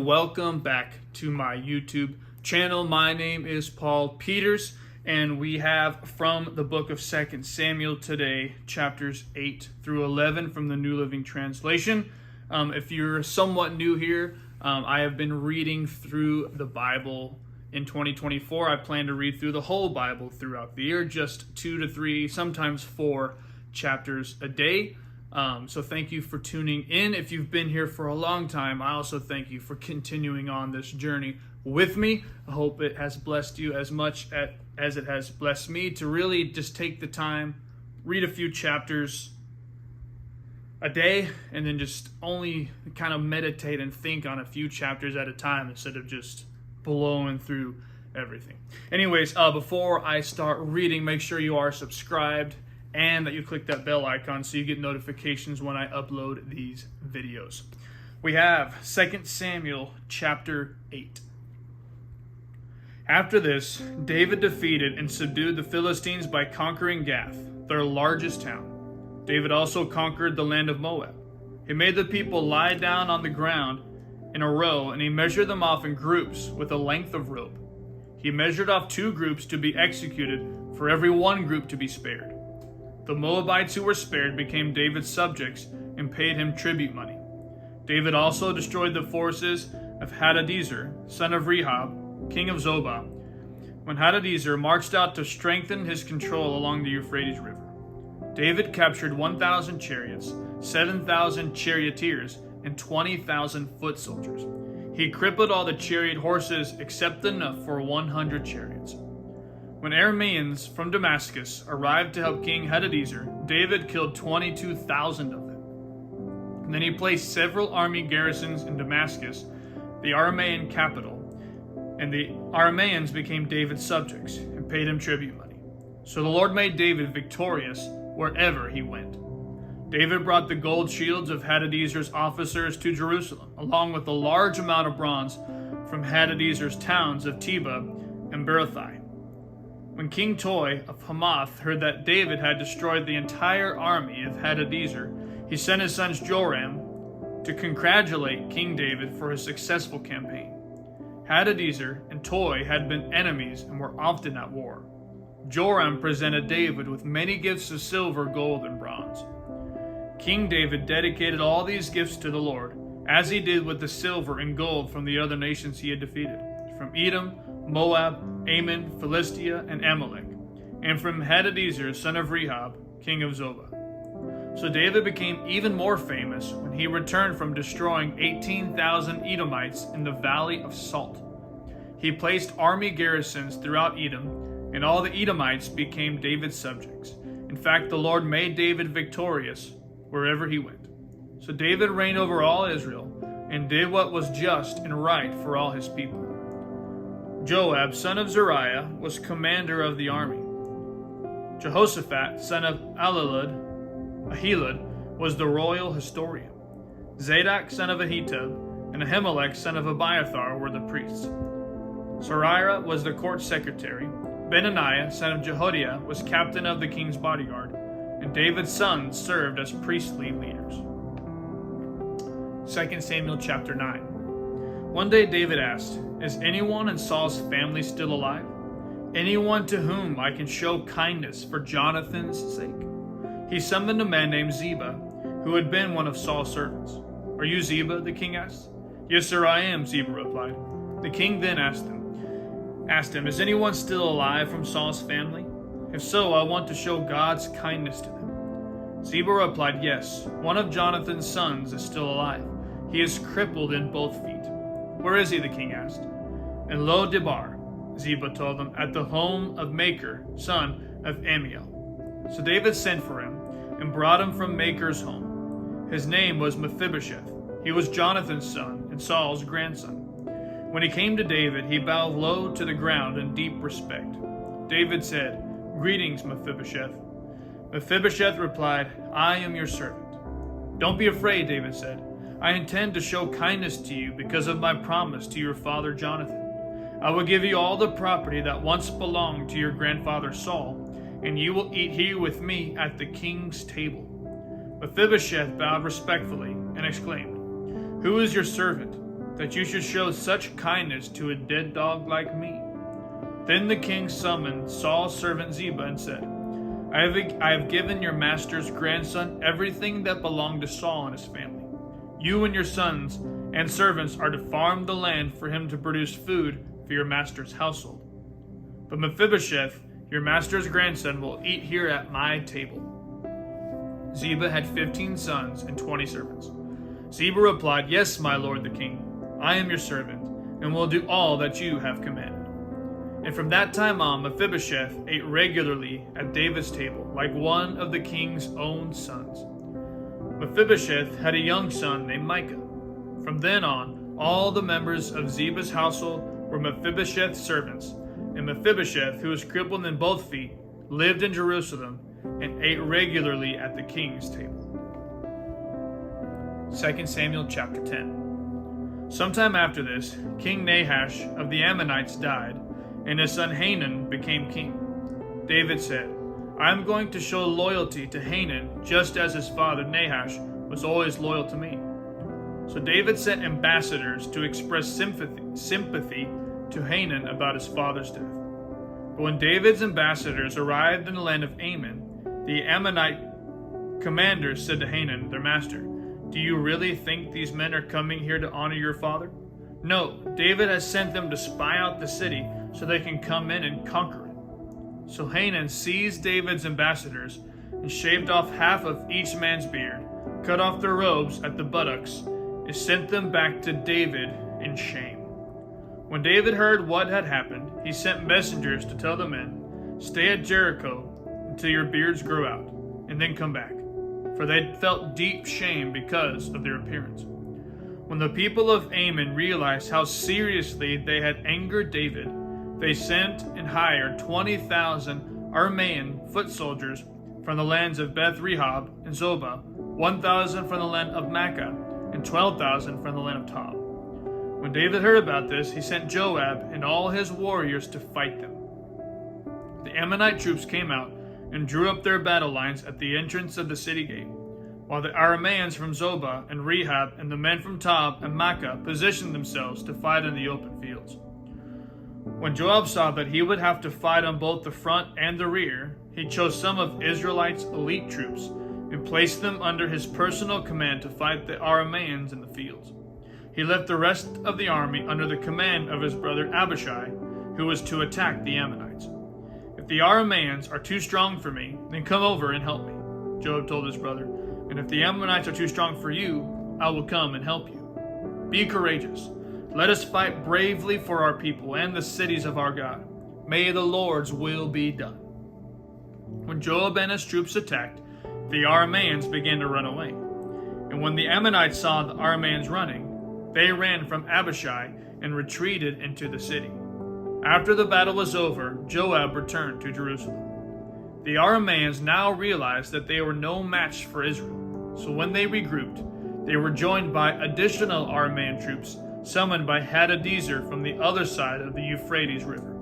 and welcome back to my YouTube channel. My name is Paul Peters, and we have from the book of 2 Samuel today, chapters 8 through 11 from the New Living Translation. If you're somewhat new here, I have been reading through the Bible in 2024. I plan to read through the whole Bible throughout the year, just 2 to 3, sometimes 4 chapters a day. So thank you for tuning in. If you've been here for a long time, I also thank you for continuing on this journey with me. I hope it has blessed you as much as it has blessed me to really just take the time, read a few chapters a day, and then just only kind of meditate and think on a few chapters at a time instead of just blowing through everything. Anyways, before I start reading, make sure you are subscribed and that you click that bell icon so you get notifications when I upload these videos. We have 2 Samuel chapter 8. After this, David defeated and subdued the Philistines by conquering Gath, their largest town. David also conquered the land of Moab. He made the people lie down on the ground in a row, and he measured them off in groups with a length of rope. He measured off 2 groups to be executed for every 1 group to be spared. The Moabites who were spared became David's subjects and paid him tribute money. David also destroyed the forces of Hadadezer, son of Rehob, king of Zobah, when Hadadezer marched out to strengthen his control along the Euphrates River. David captured 1,000 chariots, 7,000 charioteers, and 20,000 foot soldiers. He crippled all the chariot horses except enough for 100 chariots. When Arameans from Damascus arrived to help King Hadadezer, David killed 22,000 of them. And then he placed several army garrisons in Damascus, the Aramean capital, and the Arameans became David's subjects and paid him tribute money. So the Lord made David victorious wherever he went. David brought the gold shields of Hadadezer's officers to Jerusalem, along with a large amount of bronze from Hadadezer's towns of Tebah and Berothai. When King Toi of Hamath heard that David had destroyed the entire army of Hadadezer, he sent his sons Joram to congratulate King David for his successful campaign. Hadadezer and Toi had been enemies and were often at war. Joram presented David with many gifts of silver, gold, and bronze. King David dedicated all these gifts to the Lord, as he did with the silver and gold from the other nations he had defeated, from Edom, Moab, Ammon, Philistia, and Amalek, and from Hadadezer, son of Rehob, king of Zobah. So David became even more famous when he returned from destroying 18,000 Edomites in the Valley of Salt. He placed army garrisons throughout Edom, and all the Edomites became David's subjects. In fact, the Lord made David victorious wherever he went. So David reigned over all Israel, and did what was just and right for all his people. Joab, son of Zeruiah, was commander of the army. Jehoshaphat, son of Ahilud, was the royal historian. Zadok, son of Ahitub, and Ahimelech, son of Abiathar, were the priests. Sariah was the court secretary. Benaniah, son of Jehoiada, was captain of the king's bodyguard, and David's sons served as priestly leaders. 2 Samuel chapter 9. One day David asked, "Is anyone in Saul's family still alive? Anyone to whom I can show kindness for Jonathan's sake?" He summoned a man named Ziba, who had been one of Saul's servants. "Are you Ziba?" the king asked. "Yes, sir, I am," Ziba replied. The king then asked him, "Is anyone still alive from Saul's family? If so, I want to show God's kindness to them." Ziba replied, "Yes, one of Jonathan's sons is still alive. He is crippled in both feet." "Where is he?" the king asked. "In Lo-debar," Ziba told him, "at the home of Machir, son of Ammiel." So David sent for him and brought him from Machir's home. His name was Mephibosheth. He was Jonathan's son and Saul's grandson. When he came to David, he bowed low to the ground in deep respect. David said, "Greetings, Mephibosheth." Mephibosheth replied, "I am your servant." "Don't be afraid," David said. "I intend to show kindness to you because of my promise to your father Jonathan. I will give you all the property that once belonged to your grandfather Saul, and you will eat here with me at the king's table." Mephibosheth bowed respectfully and exclaimed, "Who is your servant?" that you should show such kindness to a dead dog like me?" Then the king summoned Saul's servant Ziba and said, I have given your master's grandson everything that belonged to Saul and his family. You and your sons and servants are to farm the land for him to produce food for your master's household. But Mephibosheth, your master's grandson, will eat here at my table." Ziba had 15 sons and 20 servants. Ziba replied, "Yes, my lord the king, I am your servant, and will do all that you have commanded." And from that time on, Mephibosheth ate regularly at David's table, like one of the king's own sons. Mephibosheth had a young son named Micah. From then on, all the members of Ziba's household were Mephibosheth's servants, and Mephibosheth, who was crippled in both feet, lived in Jerusalem and ate regularly at the king's table. 2 Samuel chapter 10. Sometime after this, King Nahash of the Ammonites died, and his son Hanun became king. David said, "I am going to show loyalty to Hanun just as his father Nahash was always loyal to me." So David sent ambassadors to express sympathy to Hanun about his father's death. But when David's ambassadors arrived in the land of Ammon, the Ammonite commander said to Hanun, their master, "Do you really think these men are coming here to honor your father? No, David has sent them to spy out the city so they can come in and conquer it." So Hanun seized David's ambassadors and shaved off half of each man's beard, cut off their robes at the buttocks, and sent them back to David in shame. When David heard what had happened, he sent messengers to tell the men, "Stay at Jericho until your beards grow out, and then come back," for they felt deep shame because of their appearance. When the people of Ammon realized how seriously they had angered David, they sent and hired 20,000 Aramean foot soldiers from the lands of Beth Rehob and Zobah, 1,000 from the land of Makkah, and 12,000 from the land of Tob. When David heard about this, he sent Joab and all his warriors to fight them. The Ammonite troops came out and drew up their battle lines at the entrance of the city gate, while the Arameans from Zobah and Rehob and the men from Tob and Makkah positioned themselves to fight in the open fields. When Joab saw that he would have to fight on both the front and the rear, he chose some of Israelites' elite troops and placed them under his personal command to fight the Arameans in the fields. He left the rest of the army under the command of his brother Abishai, who was to attack the Ammonites. "If the Arameans are too strong for me, then come over and help me," Joab told his brother. "And if the Ammonites are too strong for you, I will come and help you. Be courageous. Let us fight bravely for our people and the cities of our God. May the Lord's will be done." When Joab and his troops attacked, the Arameans began to run away. And when the Ammonites saw the Arameans running, they ran from Abishai and retreated into the city. After the battle was over, Joab returned to Jerusalem. The Arameans now realized that they were no match for Israel, so when they regrouped, they were joined by additional Aramean troops summoned by Hadadezer from the other side of the Euphrates River.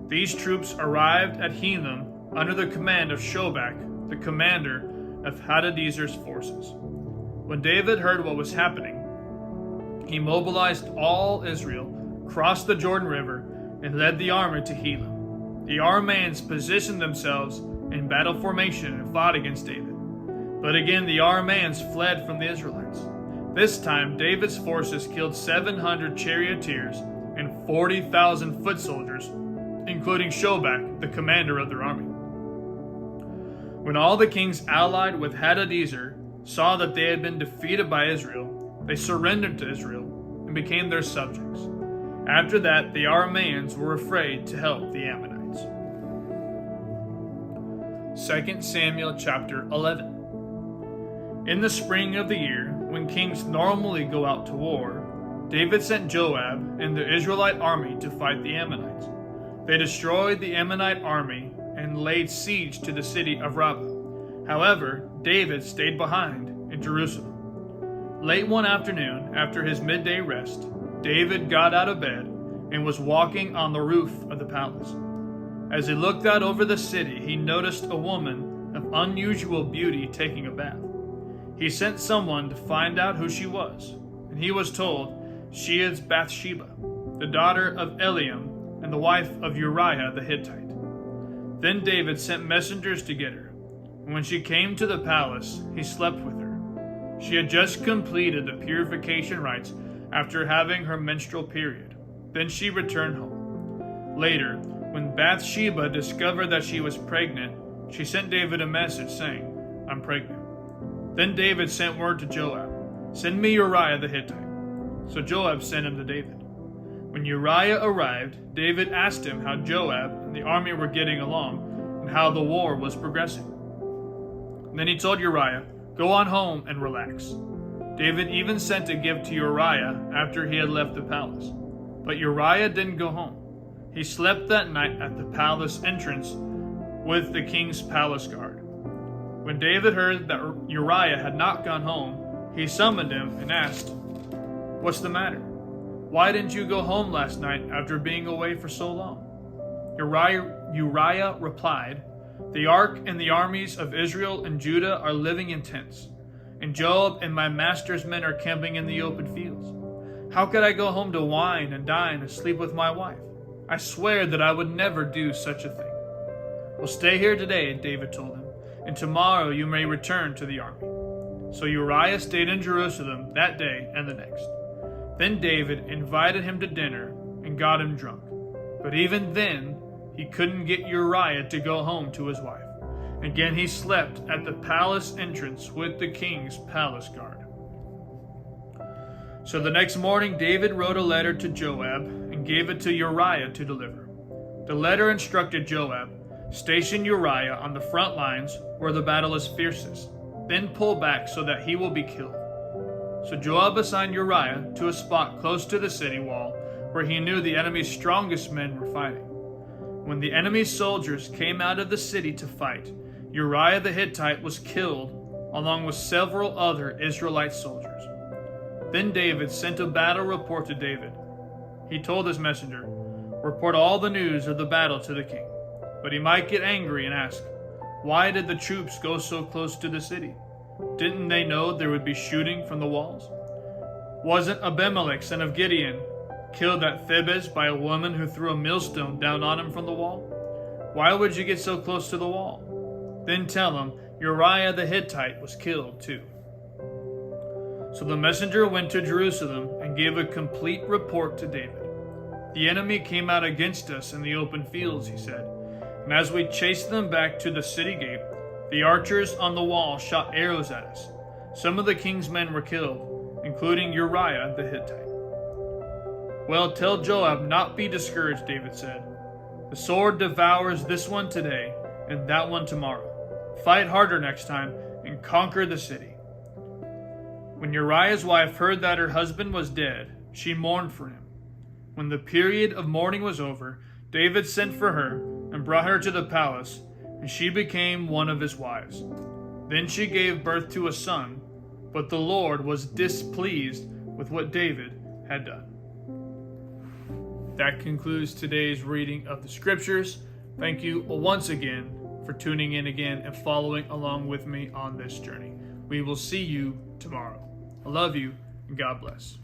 These troops arrived at Helam under the command of Shobach, the commander of Hadadezer's forces. When David heard what was happening, he mobilized all Israel, crossed the Jordan River, and led the army to Helam. The Arameans positioned themselves in battle formation and fought against David. But again the Arameans fled from the Israelites. This time David's forces killed 700 charioteers and 40,000 foot soldiers, including Shobach, the commander of their army. When all the kings allied with Hadadezer saw that they had been defeated by Israel, they surrendered to Israel and became their subjects. After that, the Arameans were afraid to help the Ammonites. 2 Samuel chapter 11. In the spring of the year, when kings normally go out to war, David sent Joab and the Israelite army to fight the Ammonites. They destroyed the Ammonite army and laid siege to the city of Rabbah. However, David stayed behind in Jerusalem. Late one afternoon, after his midday rest, David got out of bed and was walking on the roof of the palace. As he looked out over the city, he noticed a woman of unusual beauty taking a bath. He sent someone to find out who she was, and he was told, She is Bathsheba, the daughter of Eliam, and the wife of Uriah the Hittite. Then David sent messengers to get her. And when she came to the palace, he slept with her. She had just completed the purification rites after having her menstrual period. Then she returned home. Later, when Bathsheba discovered that she was pregnant, she sent David a message saying, "I'm pregnant." Then David sent word to Joab, "Send me Uriah the Hittite." So Joab sent him to David. When Uriah arrived, David asked him how Joab and the army were getting along and how the war was progressing. Then he told Uriah, "Go on home and relax." David even sent a gift to Uriah after he had left the palace. But Uriah didn't go home. He slept that night at the palace entrance with the king's palace guard. When David heard that Uriah had not gone home, he summoned him and asked, "What's the matter? Why didn't you go home last night after being away for so long?" Uriah replied, "The ark and the armies of Israel and Judah are living in tents, and Joab and my master's men are camping in the open fields. How could I go home to wine and dine and sleep with my wife? I swear that I would never do such a thing." "Well, stay here today," David told him, "and tomorrow you may return to the army." So Uriah stayed in Jerusalem that day and the next. Then David invited him to dinner and got him drunk. But even then, he couldn't get Uriah to go home to his wife. Again, he slept at the palace entrance with the king's palace guard. So the next morning, David wrote a letter to Joab and gave it to Uriah to deliver. The letter instructed Joab, "Station Uriah on the front lines where the battle is fiercest, then pull back so that he will be killed." So Joab assigned Uriah to a spot close to the city wall where he knew the enemy's strongest men were fighting. When the enemy's soldiers came out of the city to fight, Uriah the Hittite was killed along with several other Israelite soldiers. Then David sent a battle report to David. He told his messenger, "Report all the news of the battle to the king." But he might get angry and ask, "Why did the troops go so close to the city? Didn't they know there would be shooting from the walls? Wasn't Abimelech, son of Gideon, killed at Thebez by a woman who threw a millstone down on him from the wall? Why would you get so close to the wall?" Then tell him Uriah the Hittite was killed too. So the messenger went to Jerusalem and gave a complete report to David. "The enemy came out against us in the open fields," he said, "and as we chased them back to the city gate, the archers on the wall shot arrows at us. Some of the king's men were killed, including Uriah the Hittite." "Well, tell Joab not be discouraged," David said. "The sword devours this one today and that one tomorrow. Fight harder next time and conquer the city." When Uriah's wife heard that her husband was dead, she mourned for him. When the period of mourning was over, David sent for her and brought her to the palace, and she became one of his wives. Then she gave birth to a son, but the Lord was displeased with what David had done. That concludes today's reading of the scriptures. Thank you once again for tuning in again and following along with me on this journey. We will see you tomorrow. I love you, and God bless.